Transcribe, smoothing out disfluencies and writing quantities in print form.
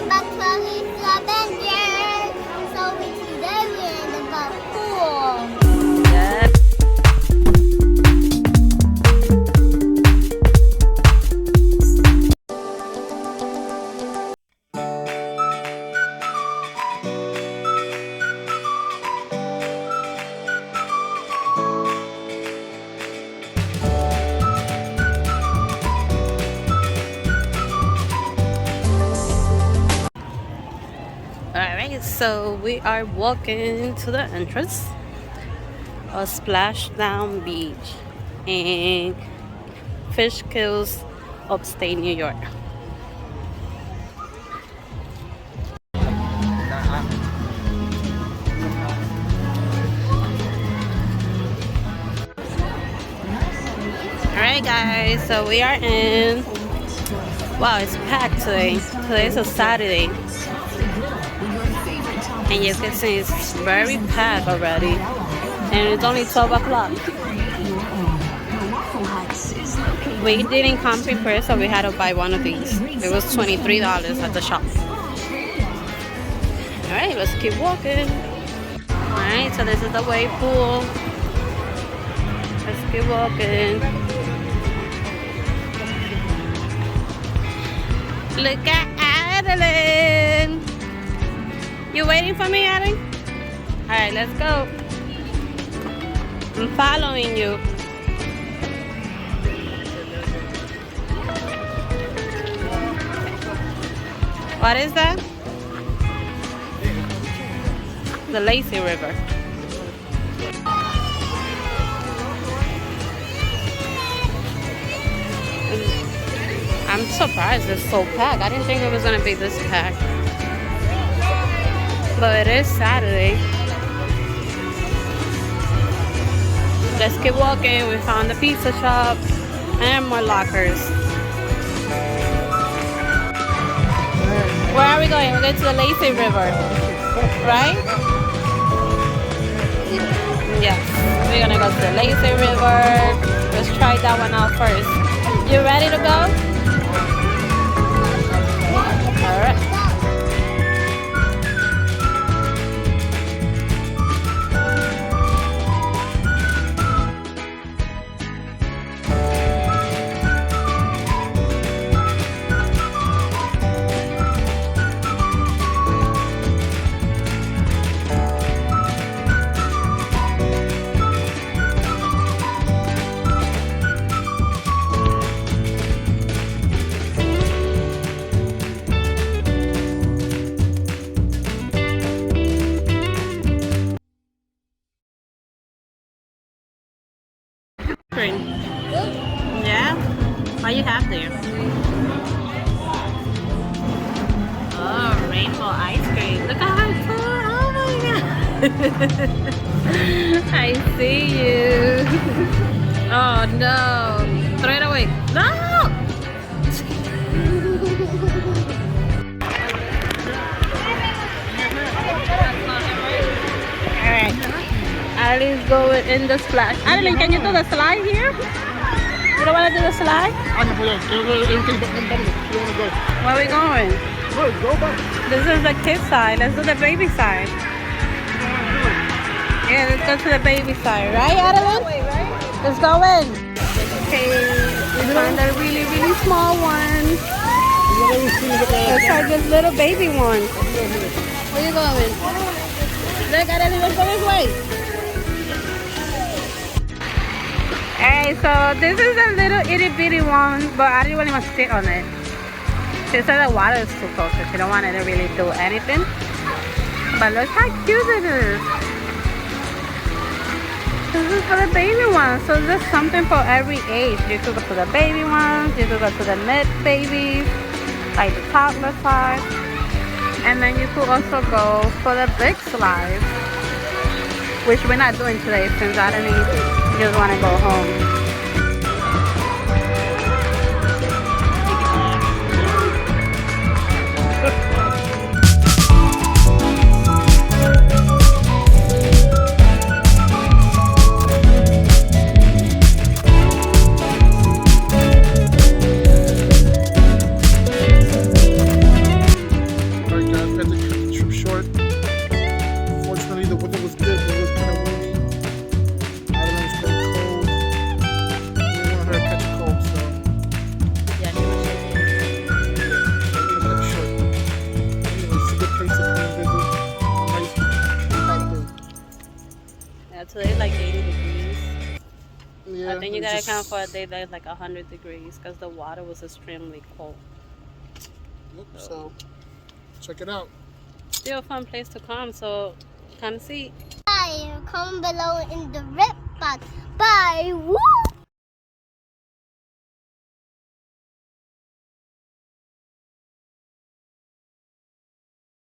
welcome back to our little adventure. So today we're in the pool. Yeah. Alright, so we are walking to the entrance of Splashdown Beach in Fishkill, upstate New York. Alright guys, so we are in. Wow, it's packed today. Today's a Saturday. And you can see it's very packed already. And it's only 12 o'clock. We didn't come prepared, so we had to buy one of these. It was $23 at the shop. Alright, let's keep walking. Alright, so this is the wave pool. Let's keep walking. Look at Adeline. You waiting for me, Adeline? Alright, let's go. I'm following you. What is that? The lazy river. I'm surprised it's so packed. I didn't think it was gonna be this packed. But it is Saturday. Let's keep walking. We found the pizza shop and more lockers. Where are we going? We're going to the lazy river, right? Yes, we're gonna go to the lazy river. Let's try that one out first. You ready to go? All right. Yeah? What you have there? Oh, rainbow ice cream. Look at how cool. Oh my god. I see you. Oh no. Throw it away. No! Alright. Adeline's going in the slide. Adeline, can you do the slide here? You don't want to do the slide? Where are we going? This is the kid side. Let's do the baby side. Yeah, let's go to the baby side. Right, Adeline? Let's go in. Okay, we found a really, really small one. Let's try this little baby one. Where are you going? Look, Adeline, let's go this way. Hey, so this is a little itty bitty one, but I didn't really want to sit on it. She said the water is too close, so she don't want it to really do anything. But look how cute it is. This is for the baby ones, so there's something for every age. You could go to the baby ones, you could go to the mid babies, like the toddler size. And then you could also go for the big slides, which we're not doing today since I don't just want to go home. Yeah, I think you it's gotta just- count for a day that is like 100 degrees because the water was extremely cold. Yep, so check it out. Still a fun place to come, so kind of see. Comment below in the red box. Bye. Woo!